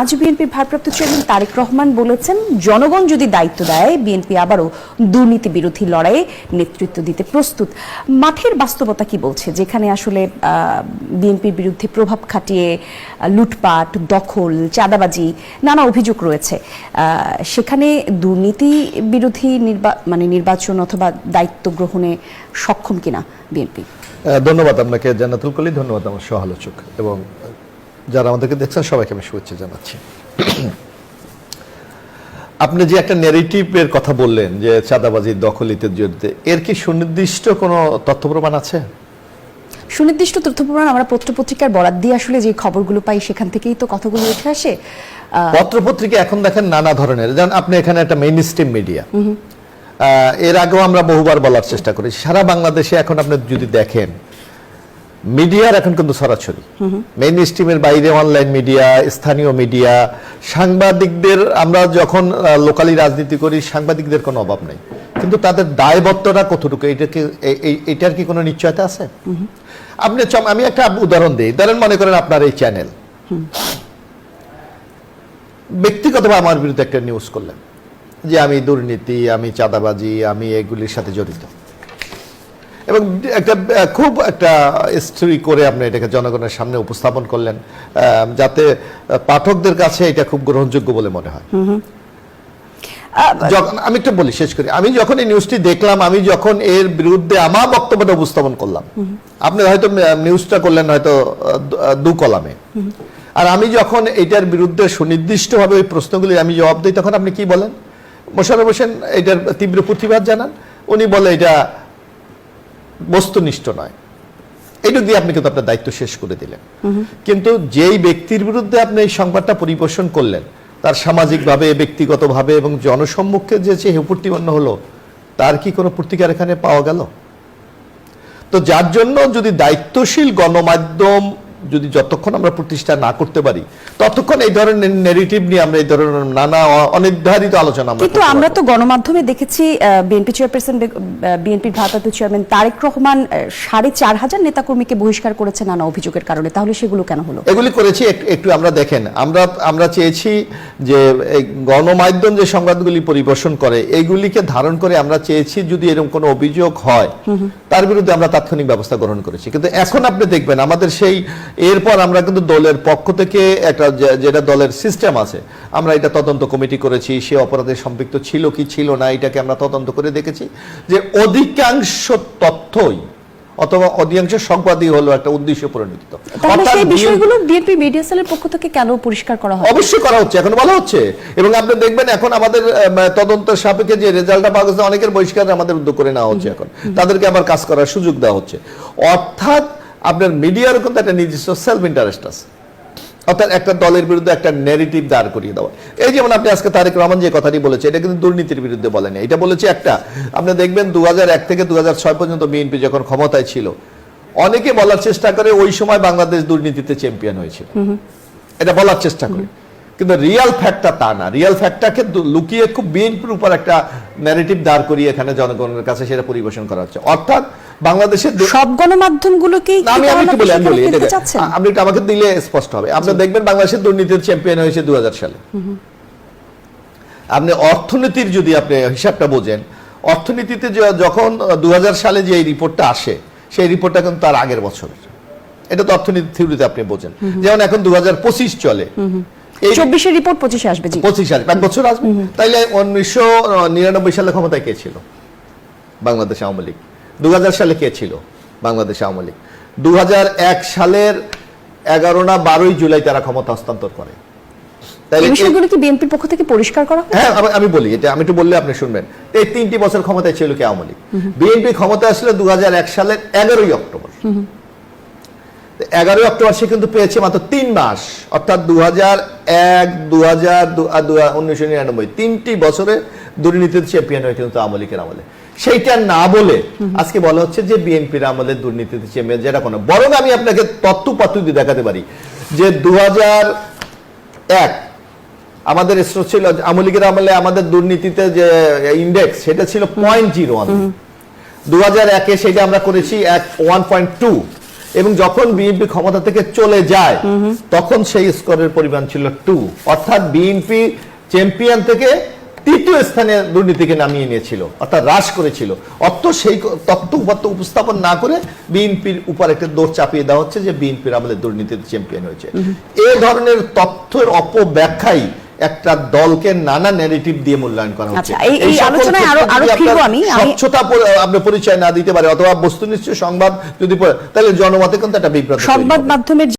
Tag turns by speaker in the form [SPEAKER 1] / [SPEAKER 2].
[SPEAKER 1] আজ বিএনপির ভারপ্রাপ্ত চেয়ারম্যান তারেক রহমান বলেছেন, জনগণ যদি দায়িত্ব দেয় বিএনপি আবারও দুর্নীতি বিরোধী লড়াইয়ে নেতৃত্ব দিতে প্রস্তুত। মাঠের বাস্তবতা কি বলছে, যেখানে আসলে বিএনপির বিরুদ্ধে প্রভাব খাটিয়ে লুটপাট, দখল, চাঁদাবাজি নানা অভিযোগ রয়েছে, সেখানে দুর্নীতি বিরোধী নির্বাচন অথবা দায়িত্ব গ্রহণে সক্ষম কিনা বিএনপি?
[SPEAKER 2] ধন্যবাদ আপনাকে জান্নাতুল কলি, ধন্যবাদ আমার সহ-আলোচক এবং যারা আমাদেরকে দেখছেন সবাইকে আমি শুভেচ্ছা জানাচ্ছি। আপনি যে একটা ন্যারেটিভের কথা বললেন যে চাঁদাবাজি, দখলিতের বিরুদ্ধে, এর কি সুনির্দিষ্ট কোনো তথ্য প্রমাণ আছে?
[SPEAKER 1] সুনির্দিষ্ট তথ্য প্রমাণ আমরা পত্রপত্রিকার বরাত দিয়ে আসলে যে খবরগুলো পাই সেখান থেকেই তো কথাগুলো উঠে আসে।
[SPEAKER 2] পত্রপত্রিকা এখন দেখেন নানা ধরনের, যেমন আপনি এখানে একটা মেইন স্ট্রিম মিডিয়া, এর আগেও আমরা বহুবার বলার চেষ্টা করেছি, সারা বাংলাদেশে এখন আপনি যদি দেখেন মিডিয়ার এখন কিন্তু ছড়াছড়ি, মেইন স্ট্রিমের বাইরে অনলাইন মিডিয়া, স্থানীয় মিডিয়া, সাংবাদিকদের, আমরা যখন লোকালি রাজনীতি করি সাংবাদিকদের কোনো অভাব নেই, কিন্তু তাদের দায়বদ্ধতা কতটুকু, এটার কি কোনো নিশ্চয়তা আছে? আপনি আমি একটা উদাহরণ দিই, ধরেন মনে করেন আপনার এই চ্যানেল ব্যক্তিগতভাবে আমার বিরুদ্ধে একটা নিউজ করলেন যে আমি দুর্নীতি, আমি চাঁদাবাজি, আমি এগুলির সাথে জড়িত, এবং একটা খুব একটা স্টোরি করে আপনি এটাকে জনগণের সামনে উপস্থাপন করলেন যাতে পাঠকদের কাছে এটা খুব গ্রহণযোগ্য বলে মনে হয়। আমি একটু বলি, শেষ করি। আমি যখন এই নিউজটি দেখলাম, আমি যখন এর বিরুদ্ধে আমার বক্তব্যটা উপস্থাপন করলাম, আপনি হয়তো নিউজটা করলেন হয়তো 2 কলামে, আর আমি যখন এটার বিরুদ্ধে সুনির্দিষ্টভাবে ওই প্রশ্নগুলি আমি জবাব দিই, তখন আপনি কি বলেন? মোশাররফ হোসেন এটার তীব্র প্রতিবাদ জানান, উনি বলে এটা বস্তুনিষ্ঠ নয়। এটা দিয়ে আপনি কিন্তু আপনার দায়িত্ব শেষ করে দিলেন। কিন্তু যেই ব্যক্তির বিরুদ্ধে আপনি এই সংবাদটা পরিবেশন করলেন, তার সামাজিকভাবে, ব্যক্তিগতভাবে এবং জনসম্মুখে যে হেয়প্রতিপন্ন হলো, তার কি কোনো প্রতিকার এখানে পাওয়া গেল? তো যার জন্য যদি দায়িত্বশীল গণমাধ্যম যদি যতক্ষণ আমরা প্রতিষ্ঠা না করতে পারি, ততক্ষণ এই ধরনের ন্যারেটিভ নিয়ে আমরা এই ধরনের নানা অনির্ধারিত আলোচনা আমরা।
[SPEAKER 1] কিন্তু আমরা তো গণমাধ্যমে দেখেছি বিএনপি চেয়ারপারসন, বিএনপির ভারপ্রাপ্ত চেয়ারম্যান তারেক রহমান 4,500 নেতাকর্মীকে বহিষ্কার করেছে নানা অভিযোগের কারণে। তাহলে সেগুলো কেন হলো?
[SPEAKER 2] এগুলি করেছি একটু আমরা দেখেন, আমরা চেয়েছি যে এই গণমাধ্যম যে সংবাদগুলি পরিবেশন করে এগুলিকে ধারণ করে আমরা চেয়েছি যদি এরকম কোনো অভিযোগ হয় তার বিরুদ্ধে আমরা তাৎক্ষণিক ব্যবস্থা গ্রহণ করেছি। কিন্তু এখন আপনি দেখবেন আমাদের সেই এরপর আমরা কিন্তু দলের পক্ষ থেকে একটা যেটা দলের সিস্টেম আছে, আমরা এটা তদন্ত কমিটি করেছি, সে অপরাধে সম্পৃক্ত ছিল কি ছিল না এটাকে আমরা তদন্ত করে দেখেছি যে অধিকাংশ তথ্যই অথবা অধিকাংশ সংবাদই হলো একটা উদ্দেশ্য পরিণত।
[SPEAKER 1] তাহলে সেই বিষয়গুলো বিএনপি মিডিয়া সেলের পক্ষ থেকে কেন পরিষ্কার করা হয়?
[SPEAKER 2] অবশ্যই করা হচ্ছে, এখন বলা হচ্ছে, এবং আপনি দেখবেন এখন আমাদের তদন্তের সাপেক্ষে যে রেজাল্টটা পাওয়া গেছে, অনেকের বহিষ্কার আমাদের উদ্যোগ করে নেওয়া হচ্ছে, এখন তাদেরকে আবার কাজ করার সুযোগ দেওয়া হচ্ছে। অর্থাৎ আপনার মিডিয়ারও কিন্তু একটা নিজস্ব সেলফ ইন্টারেস্ট আছে, অর্থাৎ একটা দলের বিরুদ্ধে একটা ন্যারেটিভ দাঁড় করিয়ে দেওয়া। এই যেমন আপনি আজকে তারেক রহমান যে কথাটি বলেছে, এটা কিন্তু দুর্নীতির বিরুদ্ধে বলেনি, এটা বলেছে একটা, আপনি দেখবেন 2001 থেকে 2006 পর্যন্ত বিএনপি যখন ক্ষমতায় ছিল, অনেকে বলার চেষ্টা করে ওই সময় বাংলাদেশ দুর্নীতিতে চ্যাম্পিয়ন হয়েছিল, এটা বলার চেষ্টা করে, কিন্তু রিয়াল ফ্যাক্টটা তা না। রিয়াল ফ্যাক্টটাকে লুকিয়ে খুব বিএনপির উপর একটা ন্যারেটিভ দাঁড় করিয়ে এখানে জনগণের কাছে সেটা পরিবেশন করা হচ্ছে। অর্থাৎ বাংলাদেশের সব
[SPEAKER 1] গণমাধ্যমগুলোকেই
[SPEAKER 2] আপনি আমাকে দিলে স্পষ্ট হবে। আপনি দেখবেন বাংলাদেশের দুর্নীতির চ্যাম্পিয়ন হয়েছে 2000 সালে। আপনি অর্থনীতির যদি আপনি হিসাবটা বোঝেন, অর্থনীতিতে যখন 2000 সালে যে এই রিপোর্টটা আসে, সেই রিপোর্টটা কিন্তু তার আগের বছরের, এটা তো অর্থনীতি থিওরিতে আপনি বোঝেন। যেমন এখন 2025 চলে,
[SPEAKER 1] 24 রিপোর্ট 25 আসবে,
[SPEAKER 2] 25 আসবে, 1 বছর আসবে। তাইলে 1999 সালে ক্ষমতায় কে ছিল? বাংলাদেশ আওয়ামী লীগ। 2000 সালে কে ছিল? বাংলাদেশ আওয়ামী লীগ। 2001 সালের 11 না 12 জুলাই তারা ক্ষমতা হস্তান্তর করে।
[SPEAKER 1] এই বিষয়গুলো কি বিএনপির পক্ষ থেকে পরিষ্কার করা হয়?
[SPEAKER 2] হ্যাঁ, আমি বলি, এটা আমি একটু বললে আপনি শুনবেন। এই 3টি বছর ক্ষমতায় ছিল কে? আওয়ামী লীগ। বিএনপি ক্ষমতায় আসলে 2001 সালের 11 অক্টোবর। 11 অক্টোবর সে কিন্তু পেয়েছে মাত্র 3 মাস, অর্থাৎ 2001, 2000, 1999, 3টি বছরে দুর্নীতির চ্যাম্পিয়ন হয়ে কিন্তু আওয়ামী লীগের আমলে। সেইটা না বলে আজকে বলা হচ্ছে যে বিএনপির আমলে দুর্নীতিতে চ্যাম্পিয়ন, যেটা কোনো। বরং আমি আপনাকে তথ্য দিয়ে দেখাতে পারি যে 2001 আমাদের ছিল আওয়ামী লীগের আমলে আমাদের দুর্নীতিতে যে ইন্ডেক্স, সেটা ছিল 0.01। 2001-এ সেটা আমরা করেছি 1.2, এবং যখন বিএনপি ক্ষমতা থেকে চলে যায় তখন সেই স্কোরের পরিমাণ ছিল 2, অর্থাৎ বিএনপি চ্যাম্পিয়ন থেকে তৃতীয় স্থানে দুর্নীতিকে নামিয়ে নিয়েছিল, অর্থাৎ হ্রাস করেছিল। অর্থ সেই তথ্য উপস্থাপন না করে বিএনপির উপর একটা দোষ চাপিয়ে দেওয়া হচ্ছে যে বিএনপির আমাদের দুর্নীতিতে চ্যাম্পিয়ন হয়েছে। এই ধরনের তথ্যের অপব্যাখ্যাই একটা দলকে নানা ন্যারেটিভ দিয়ে মূল্যায়ন করা হচ্ছে।
[SPEAKER 1] এই আলোচনায় আরো ফিরবো আমি।
[SPEAKER 2] স্বচ্ছতা আপনি পরিচয় না দিতে পারে অথবা বস্তুনিষ্ঠ সংবাদ যদি তাহলে জনমতে কিন্তু একটা বিভ্রান্ত
[SPEAKER 1] সংবাদ মাধ্যমের